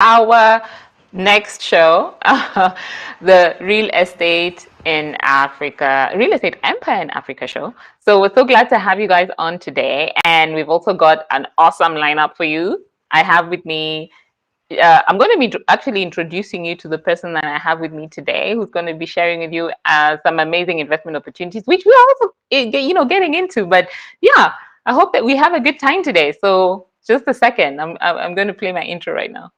our next show, the Real Estate in Africa, Real Estate Empire in Africa show. So we're so glad to have you guys on today. And we've also got an awesome lineup for you. I have with me, I'm going to be actually introducing you to the person that I have with me today, who's going to be sharing with you some amazing investment opportunities, which we're also, getting into. But yeah, I hope that we have a good time today. So just a second, I'm going to play my intro right now.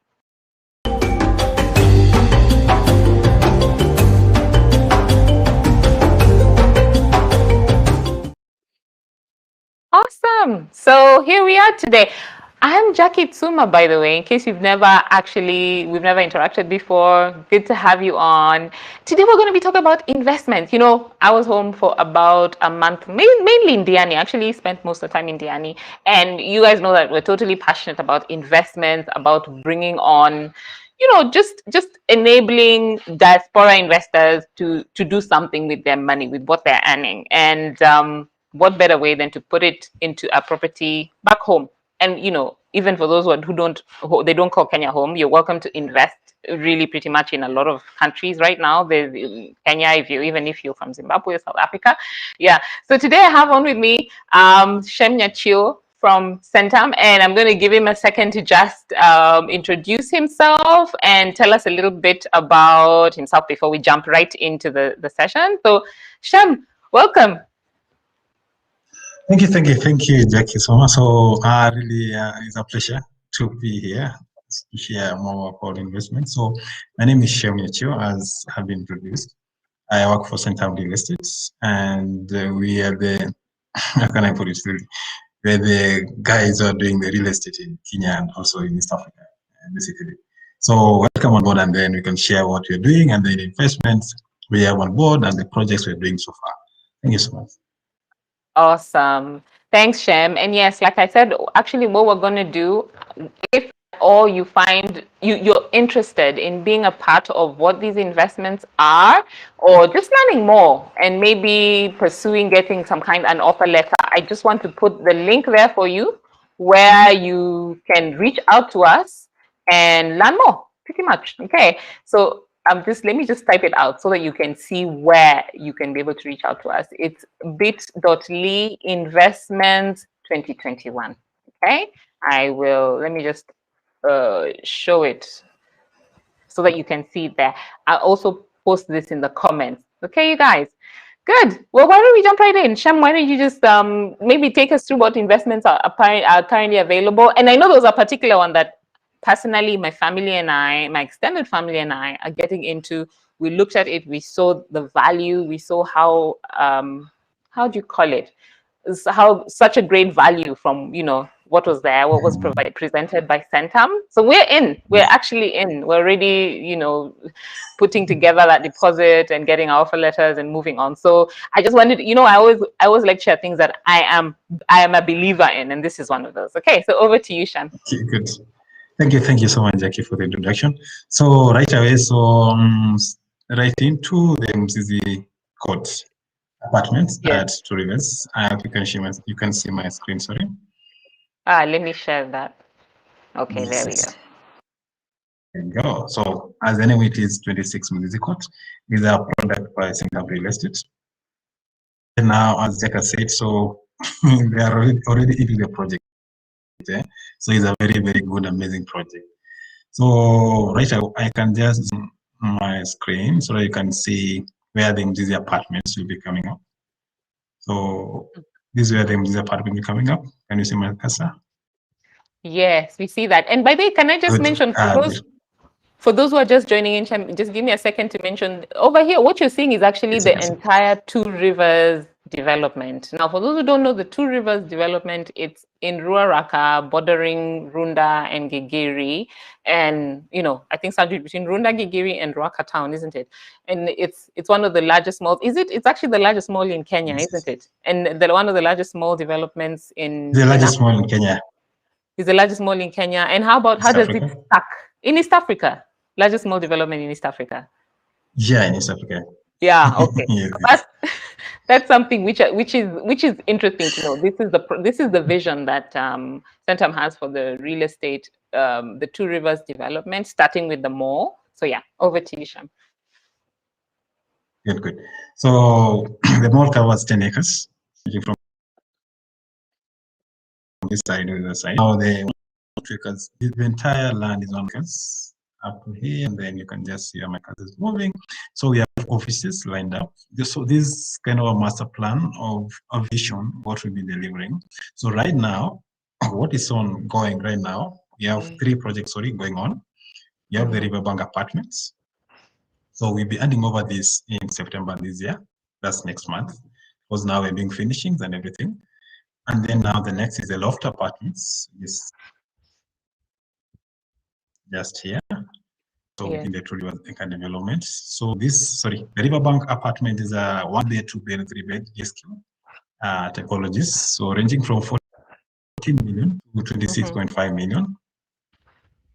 Awesome. So here we are today. I'm Jackie Tsuma, by the way, in case we've never interacted before. Good to have you on. Today we're going to be talking about investments. I was home for about a month, mainly in Diani. Actually spent most of the time in Diani. And you guys know that we're totally passionate about investments, about bringing on, just enabling diaspora investors to do something with their money, with what they're earning. And what better way than to put it into a property back home? And even for those who they don't call Kenya home, you're welcome to invest really pretty much in a lot of countries right now. There's Kenya, even if you're from Zimbabwe, South Africa. Yeah. So today I have on with me Shemnyachio from Centum, and I'm going to give him a second to just introduce himself and tell us a little bit about himself before we jump right into the session. So Shem, welcome. Thank you, Jackie, so much. So, really, it's a pleasure to be here to share more about investment. So, my name is Shem Yachio, as have been introduced. I work for Centum Real Estate, and we are the, how can I put it? We're the guys who are doing the real estate in Kenya and also in East Africa, basically. So, welcome on board, and then we can share what we're doing and the investments we have on board and the projects we're doing so far. Thank you so much. Awesome. Thanks, Shem. And yes, like I said, actually what we're going to do, if or you find you're interested in being a part of what these investments are, or just learning more and maybe pursuing getting some kind of an offer letter, I just want to put the link there for you where you can reach out to us and learn more, pretty much. Okay. So let me just type it out so that you can see where you can be able to reach out to us. It's bit.ly investments 2021. Okay. Let me just show it so that you can see it there. I'll also post this in the comments. Okay, you guys. Good. Well, why don't we jump right in? Shem, why don't you just maybe take us through what investments are currently available? And I know those are particular one that personally, my family and I, my extended family and I are getting into. We looked at it, we saw the value, we saw how do you call it? How such a great value from, what was there, what was presented by Centum. So we're actually in. We're already, putting together that deposit and getting our offer letters and moving on. So I just wanted, I always like share things that I am a believer in, and this is one of those. Okay, so over to you, Shem. Okay, good. Thank you so much, Jackie, for the introduction. So right away, right into the MCZ Court Apartments at Two Rivers. You can see my screen, sorry. Let me share that. Okay, there we go. There you go. So as anyway, it is 26 MCZ Court. These are product by Centum Real Estate. And now, as Jackie said, so they are already into the project. So it's a very, very good, amazing project. So right now, I can just zoom my screen so that you can see where the MCZ apartments will be coming up. So this is where the MCZ apartment will be coming up. Can you see my cursor? Yes, we see that. And by the way, can I just mention for those who are just joining in, just give me a second to mention over here, what you're seeing is actually the entire Two Rivers development. Now, for those who don't know the Two Rivers development, it's in Ruaraka, bordering Runda and Gigiri. And, I think something between Runda, Gigiri and Ruaraka town, isn't it? And it's one of the largest malls. It's actually the largest mall in Kenya, isn't it? And one of the largest mall developments in the largest mall in Kenya. Is the largest mall in Kenya. And how does it stack in East Africa? Largest mall development in East Africa. Yeah, in East Africa. Yeah. Okay. Yes. That's something which is interesting to know. This is the vision that Centum has for the real estate the Two Rivers development, starting with the mall. So yeah, over to you, Sham. Good, good. So the mall covers 10 acres, from this side to the side. Now the acres, the entire land is 1 acres up to here, and then you can just see how my car is moving. So we have offices lined up. So this is kind of a master plan of a vision, what we'll be delivering. So right now, what is ongoing right now, we have 3 projects going on. You have the Riverbank Apartments. So we'll be handing over this in September this year. That's next month. Because now we're doing finishings and everything. And then now the next is the Loft Apartments. This just here. So within the Two Rivers development. So this, the Riverbank Apartment is a 1-bed, 2-bed, 3-bed SQ typologies. So ranging from 14 million to 26.5 million.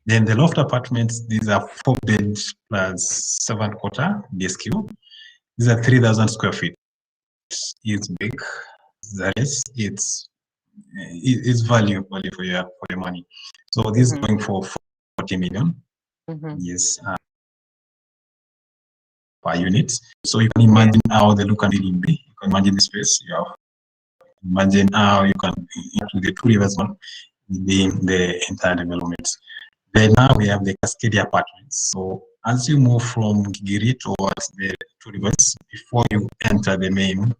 Then the Loft Apartments, these are 4-bed plus 7-quarter DSQ. These are 3,000 square feet. It's big. That is, it's value for your money. So this is going for 40 million. Yes, per unit. So you can imagine how the look and feel will be. You can imagine the space. You have imagine how you can into the Two Rivers one within the entire development. Then now we have the Cascadia Apartments. So as you move from Gigiri towards the Two Rivers, before you enter the main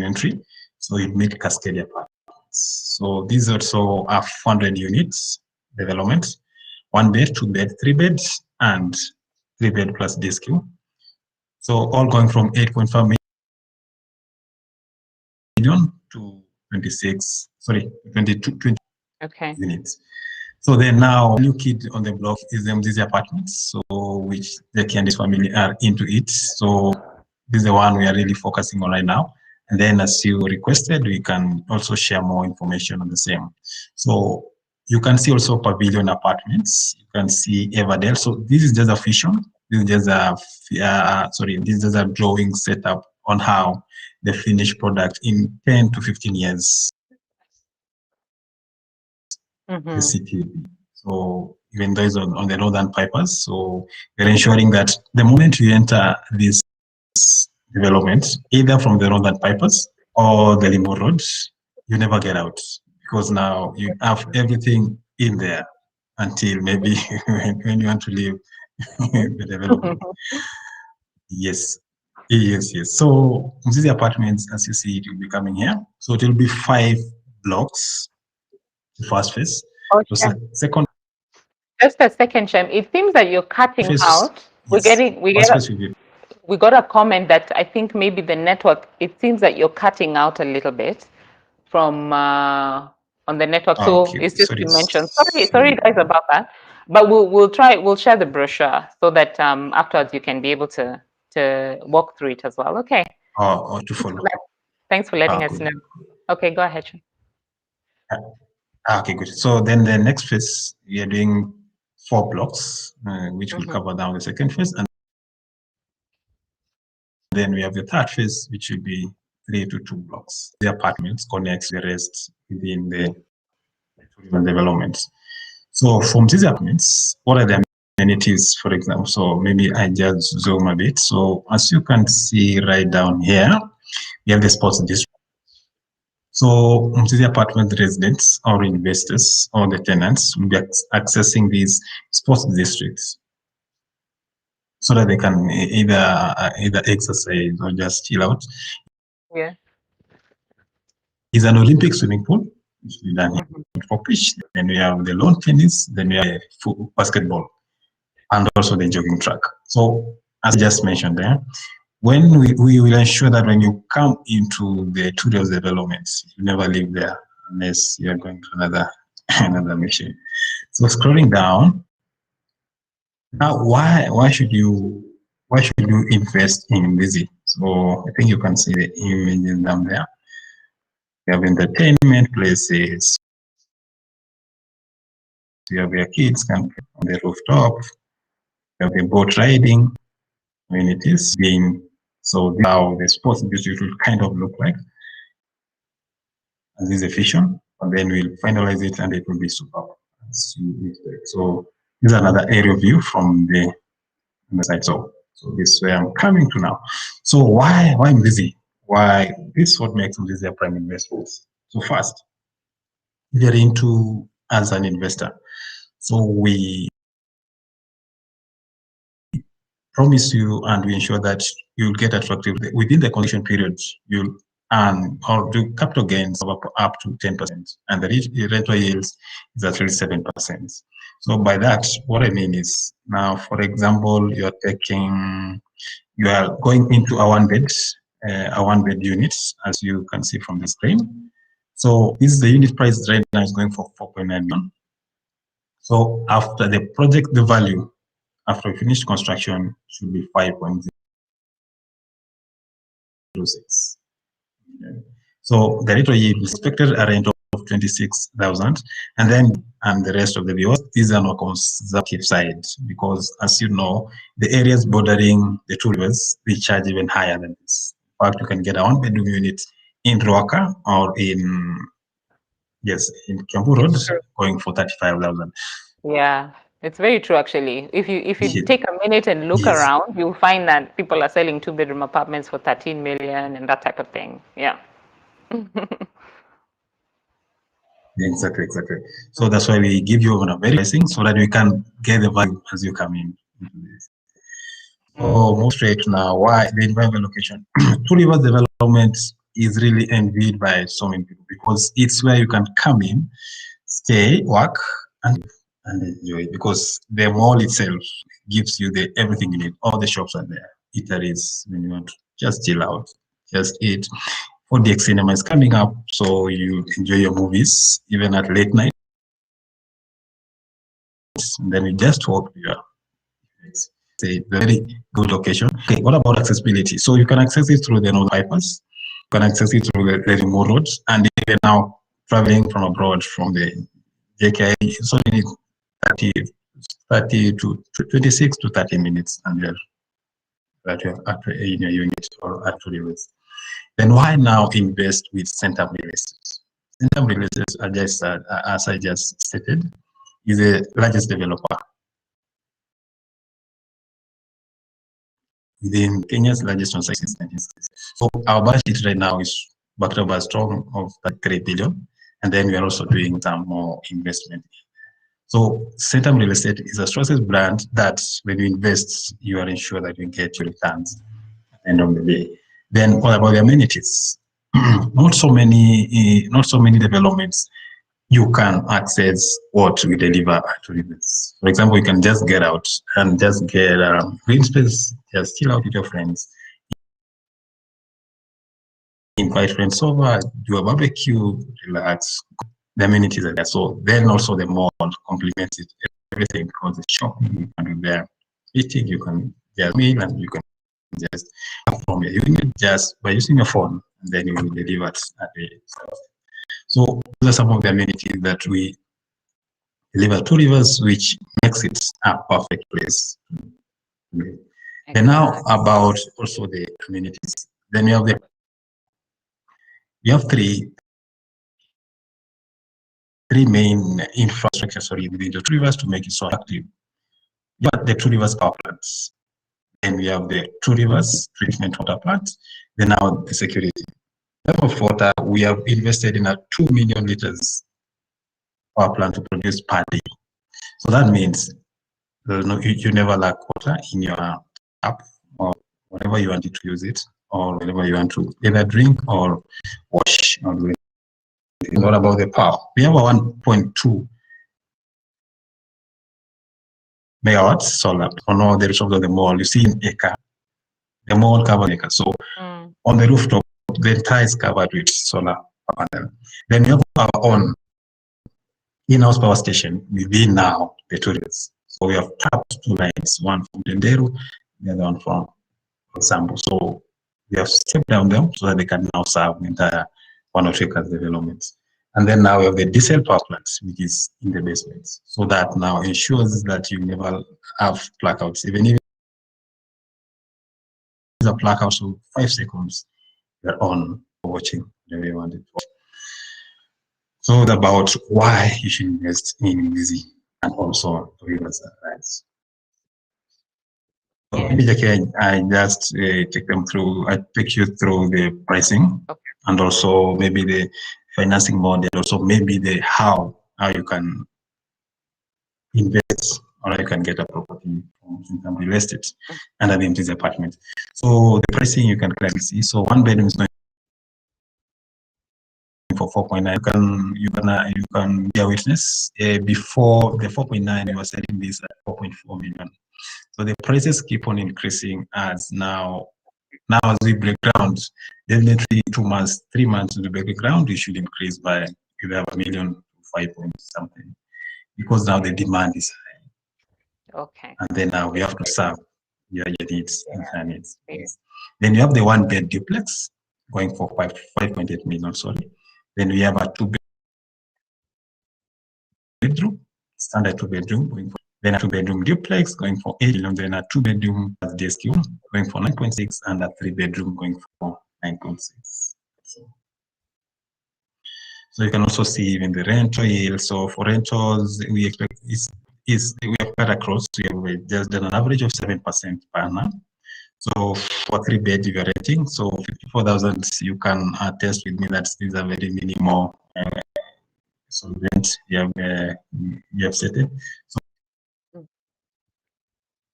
entry, so you meet Cascadia Apartments. So these also are 400 units development, 1-bed, 2-bed, 3-bed, and 3-bed plus DSQ. So all going from 8.5 million to 22 units. So then now new kid on the block is these apartments, so which Jackie and his family are into it. So this is the one we are really focusing on right now. And then as you requested, we can also share more information on the same. So you can see also Pavilion Apartments. You can see Everdale. So this is just a vision. This is just this is just a drawing setup on how the finished product in 10 to 15 years the city. So even though it's on the northern pipers, so we're ensuring that the moment you enter this development, either from the northern pipers or the Limbo Road, you never get out, because now you have everything in there until maybe when you want to leave the development. Yes. Yes, yes. So Mzizi Apartments, as you see, it will be coming here. So it will be 5 blocks, the first phase. Oh, so second. Just a second, Shem. It seems that you're cutting out. Yes. We got a comment that I think maybe the network. It seems that you're cutting out a little bit from on the network. So Okay. it's just to mention. Sorry, guys, about that. But we'll share the brochure so that afterwards you can be able to walk through it as well. Okay. To follow. Thanks for letting us know. Okay, go ahead, Shem. Okay, good. So then the next phase, we are doing 4 blocks, which will cover down the second phase. And then we have the third phase, which will be 3 to 2 blocks. The apartments connects the rest within the development. So from these apartments, what are the amenities, for example? So maybe I just zoom a bit. So as you can see right down here, we have the sports district. So the apartment residents or investors or the tenants will be accessing these sports districts so that they can either exercise or just chill out. Yeah. It's an Olympic swimming pool, which is done for pitch. Then we have the lawn tennis, then we have basketball, and also the jogging track. So as I just mentioned there, when we will ensure that when you come into the Two Rivers developments, you never leave there unless you're going to another mission. So scrolling down, now why should you invest in Busy? So I think you can see the images down there. You have entertainment places. You have your kids can play on the rooftop. You have the boat riding amenities being. So now the sports district will kind of look like as is efficient, and then we'll finalize it and it will be superb. So this is another aerial view from the side. So this is where I'm coming to now. So why I'm busy? Why this is what makes me busy prime investors. So first, you're into as an investor. So we promise you and we ensure that you'll get attractive within the condition period. You'll earn or do capital gains of up to 10%, and the rental yields is at least 7%. So by that, what I mean is now, for example, you are going into a one bed unit, as you can see from the screen. So this is the unit price right now is going for 4.9 million. So after the project, the value after finished construction should be 5.06. So the rental yield is expected a rent of 26,000, and the rest of the viewers, these are on conservative side, because as you know, the areas bordering the two rivers, they charge even higher than this. In fact, you can get a one bedroom unit in Ruaka or in Kiambu Road going for 35,000. Yeah, it's very true actually. If you take a minute and look Yes. around, you'll find that people are selling two-bedroom apartments for 13 million and that type of thing. Yeah. Exactly. So that's why we give you a very pricing so that we can get the value as you come in into this. So more straight now, why the environment location? Two Rivers development is really envied by so many people because it's where you can come in, stay, work, and enjoy. Because the mall itself gives you the everything you need. All the shops are there. Eateries when you want to just chill out, just eat. 4DX cinema is coming up, so you enjoy your movies even at late night. And then you just walk here. It's a very good location. Okay, what about accessibility? So you can access it through the north bypass, you can access it through the remote roads, and even now traveling from abroad from the JKI, it's only 30 to 26 to 30 minutes, and you're actually in your unit or actually with. Then why now invest with Centum Real Estate? Centum Real Estate, as I just stated, is the largest developer within Kenya's largest transaction since 1960. So our budget right now is backed up by a strong of 3 billion, and then we are also doing some more investment. So Centum Real Estate is a trusted brand that when you invest, you are ensured that you get your returns at the end of the day. Then what about the amenities? Not so many developments you can access what we deliver actually. For example, you can just get out and just get green space, just chill out with your friends, invite friends over, do a barbecue, relax. The amenities are there. So then also the mall complements it, everything, because the shopping you can do there, eating you can just meal and you can just from your unit just by using your phone, and then you will deliver at the store. So those are some of the amenities that we deliver to Rivers, which makes it a perfect place. And now about also the communities. Then we have three main infrastructure, within the Two Rivers to make it so active. We have the Two Rivers power plants. Then we have the Two Rivers treatment water plants. Then now the security. Level of water, we have invested in a 2 million liters power plant to produce per day. So that means you never lack water in your tap or whatever you want to use it, or whatever you want to either drink or wash or do anything. What about the power? We have a 1.2 megawatts solar on all the rooftops of the mall. You see in acre, the mall covers acre. So on the rooftop, the entire is covered with solar panel. Then we have our own in-house power station within now the tourists. So we have tapped two lines, one from Dendero, the other one from example. So we have stepped down them so that they can now serve the entire 102 acres development. And then now we have the diesel power plant, which is in the basement. So that now ensures that you never have blackouts. Even if it's a blackout, so 5 seconds, you're on watching whatever you want to watch. So it's about why you should invest in Easy and also reverse rights. So Yes. maybe Jackie, I just I take you through the pricing Okay. and also maybe the financing model, also maybe the how you can invest or you can get a property from some real estate under the Ep3a apartment. So the pricing you can clearly see. So one bedroom is going for 4.9. You can be a witness. Before the 4.9, we were selling this at 4.4 million. So the prices keep on increasing as now as we break ground. Definitely 2 months, 3 months to break ground, it should increase by you have a million to 5 point something because now the demand is high, Okay. and then now we have to serve your needs and her needs. Yeah. Then you have the one bed duplex going for 5.8 million. Sorry. Then we have a bedroom, standard two bedroom going for then a two bedroom duplex going for 8 million, then a two bedroom DSQ going for 9.6, and a three bedroom going for 9.6. So you can also see even the rental yield. So for rentals, we expect we have cut across. We have just done an average of 7% per annum. So for three bed, if you're renting, so 54,000, you can attest with me that these are very minimal solvent you have set it.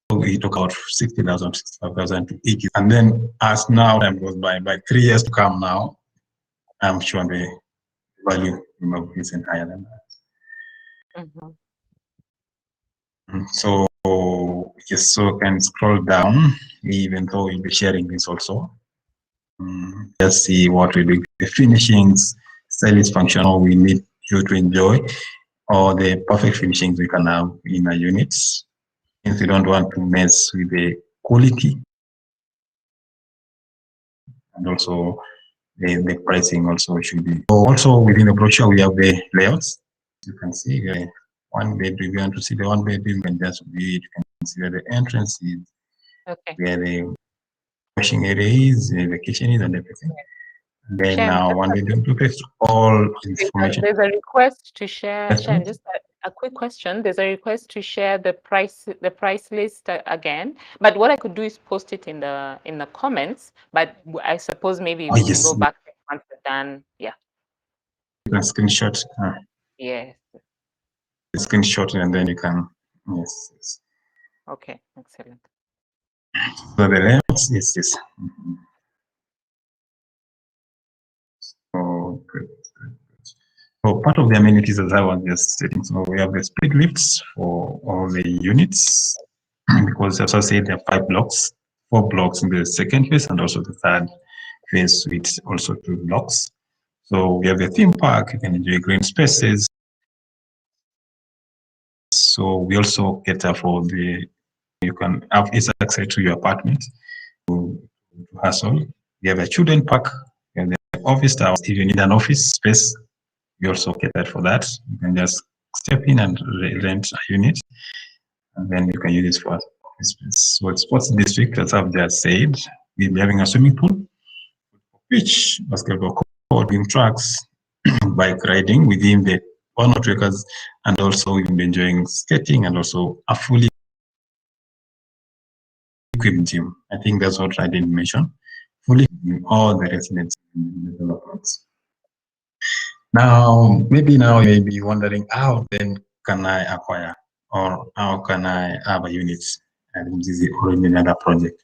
So we talk about 60,000, 65,000 to 80. And then as now time goes by 3 years to come now, I'm sure the value is higher than that. Mm-hmm. So yes, so can scroll down, even though we'll be sharing this also. Just see what we do. The finishings, style is functional. We need you to enjoy, or the perfect finishings we can have in our units. Since we don't want to mess with the quality and also the pricing also should be. So also within the brochure we have the layouts. You can see one bedroom. If you want to see the one bedroom, you can just read. You can see where the entrance is, Okay. where the washing area is, where the kitchen is, and everything. And then Shem, now just one bedroom duplex, all information. there's a request to share, Yes, Shem, please. just a quick question. There's a request to share the price list again. But what I could do is post it in the comments. But I suppose maybe Oh we can yes, go back once we're done. Yeah. you can screenshot, Yes. and then you can yes. Yes. Okay. Excellent. So the layouts is this. Oh, good. So part of the amenities as I was just stating, so we have the speed lifts for all the units, because as I said, there are 5 blocks, 4 blocks in the second phase, and also the third phase with also 2 blocks. So we have the theme park, you can enjoy green spaces. So we also cater for you can have easy access to your apartment to hustle. We have a children park, we have the office towers. If you need an office space, we also catered for that. You can just step in and rent a unit, and then you can use it for office space. So sports district, as I've just said, we'll be having a swimming pool, beach, basketball court, swim tracks, bike riding within the 1 or 2 acres, and also we'll be enjoying skating and also a fully equipped gym. I think that's what I didn't mention. Fully all the residents in the developments. Now, maybe now you may be wondering how then can I acquire or how can I have a unit and this is already another project.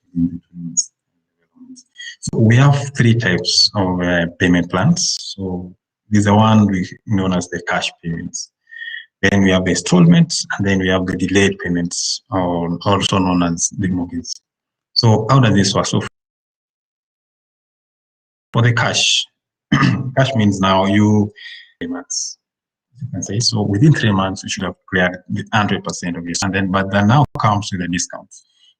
So we have 3 types of payment plans. So these are one we known as the cash payments. Then we have the installments, and then we have the delayed payments, or also known as the mortgage. So how does this work? So for the cash, cash means now you payments. You can say so within 3 months you should have cleared 100% of this, and then but that now comes with a discount.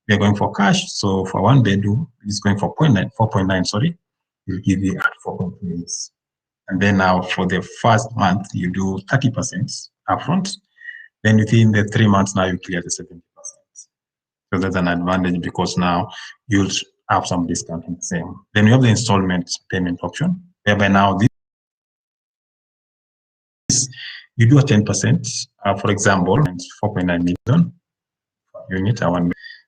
We are going for cash, so for one bedroom it's going for 4.9. Sorry, we'll give you at 4.2. And then now for the first month you do 30% upfront. Then within the 3 months now you clear the 70%. So that's an advantage because now you'll have some discount in the same. Then you have the installment payment option, whereby now this You do a 10%, for example, 4.9 million unit,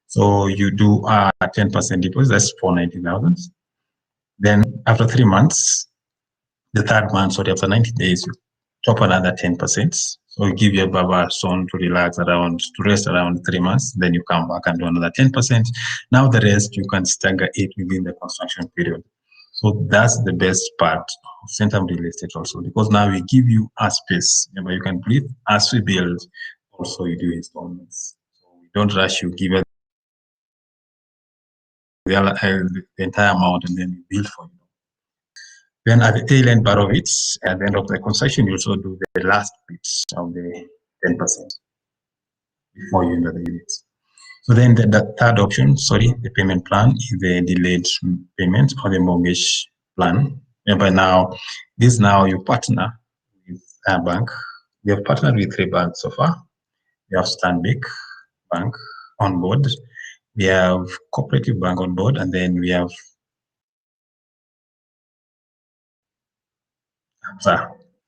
so you do a 10% deposit, that's 490,000. Then after 3 months, the third month, sorry, after 90 days, you top another 10%. So you give your Baba son to relax around, to rest around 3 months, then you come back and do another 10%. Now the rest, you can stagger it within the construction period. So that's the best part of Centum Real Estate also, because now we give you a space where you can breathe as we build, also you do installments. So we don't rush you, give the entire amount and then we build for you. Then at the tail end part of it, at the end of the concession, you also do the last bits of the 10% before you enter the units. So then the third option, sorry, the payment plan is the delayed payment or the mortgage plan. Whereby now, you partner with a bank. We have partnered with 3 banks so far. We have Stanbic Bank on board. We have Cooperative Bank on board, and then we have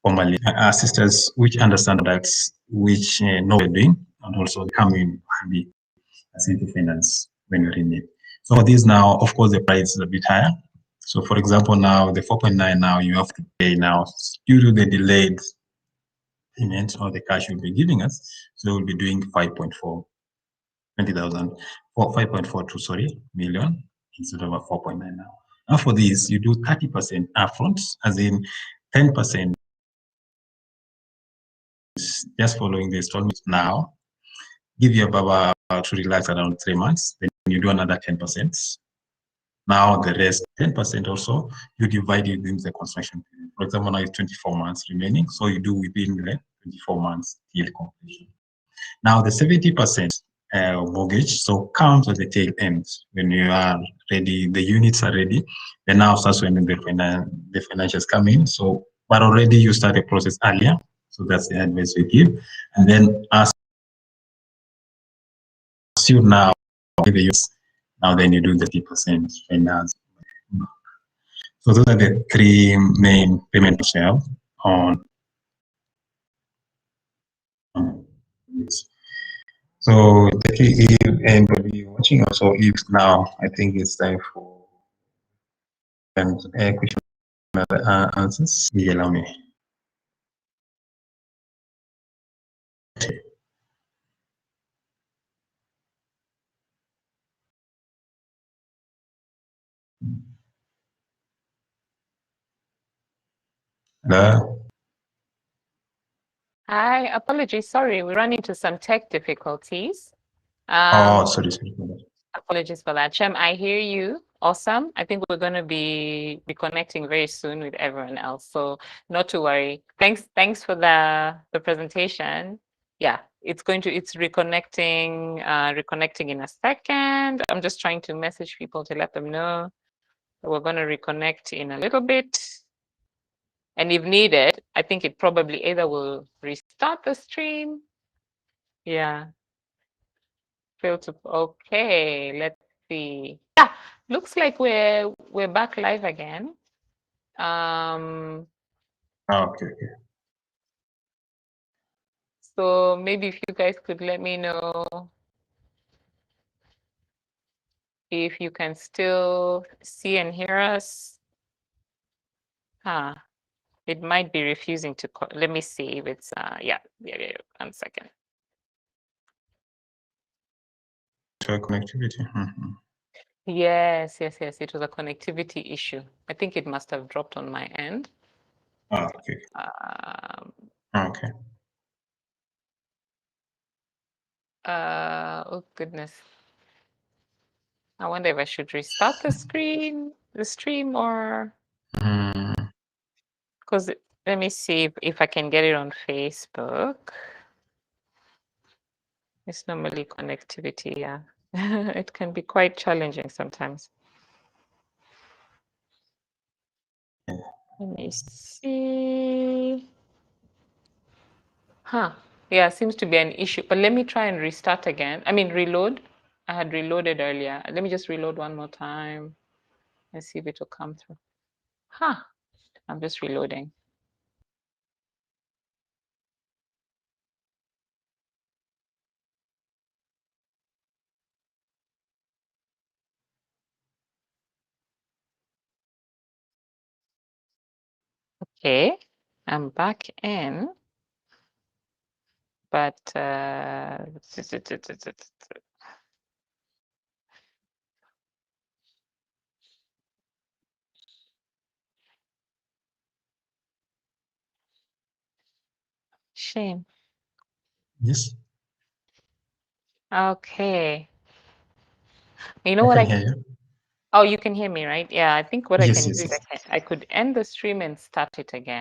formerly our sisters which understand products, which know what we're doing, and also come in handy as into finance when you're in it. So these now, of course, the price is a bit higher. So for example, now the 4.9 now you have to pay now due to the delayed payment or the cash you'll be giving us. So we'll be doing 5.4 20,000 for 5.42 million instead of a 4.9 now. Now for this, you do 30% upfront, as in 10% just following the installment now, give your Baba to relax around 3 months, then you do another 10%. Now the rest 10% also, you divide it within the construction period. For example, now it's 24 months remaining, so you do within the 24 months till completion. Now the 70% mortgage, so comes at the tail end. When you are ready, the units are ready, then now starts when the financials come in. So, but already you start the process earlier. So that's the advice we give. And then as you now now then you do the 30% finance. So those are the 3 main payment options on this. So if anybody watching also, if now I think it's time for question answers, you allow me. Hello? Hi, apologies. Sorry, we ran into some tech difficulties. Sorry. Apologies for that. Shem, I hear you. Awesome. I think we're going to be reconnecting very soon with everyone else. So not to worry. Thanks for the presentation. Yeah, it's reconnecting in a second. I'm just trying to message people to let them know that we're going to reconnect in a little bit. And if needed, I think it probably either will restart the stream. Yeah. Okay, let's see. Yeah, looks like we're back live again. Okay. So maybe if you guys could let me know if you can still see and hear us. It might be refusing to call. Let me see if it's yeah. 1 second. Connectivity. Yes. It was a connectivity issue. I think it must have dropped on my end. Okay. Okay. Oh goodness. I wonder if I should restart the stream, or because let me see if I can get it on Facebook. It's normally connectivity, yeah. It can be quite challenging sometimes. Let me see. Yeah, seems to be an issue, but let me try and restart again. I mean, reload. I had reloaded earlier. Let me just reload one more time and see if it will come through. I'm just reloading. Okay, I'm back in, but shame. Yes, Okay. You know I what can I hear can? you. Oh, you can hear me, right? Yeah, I think what I Yes, can do yes, is yes. I could end the stream and start it again.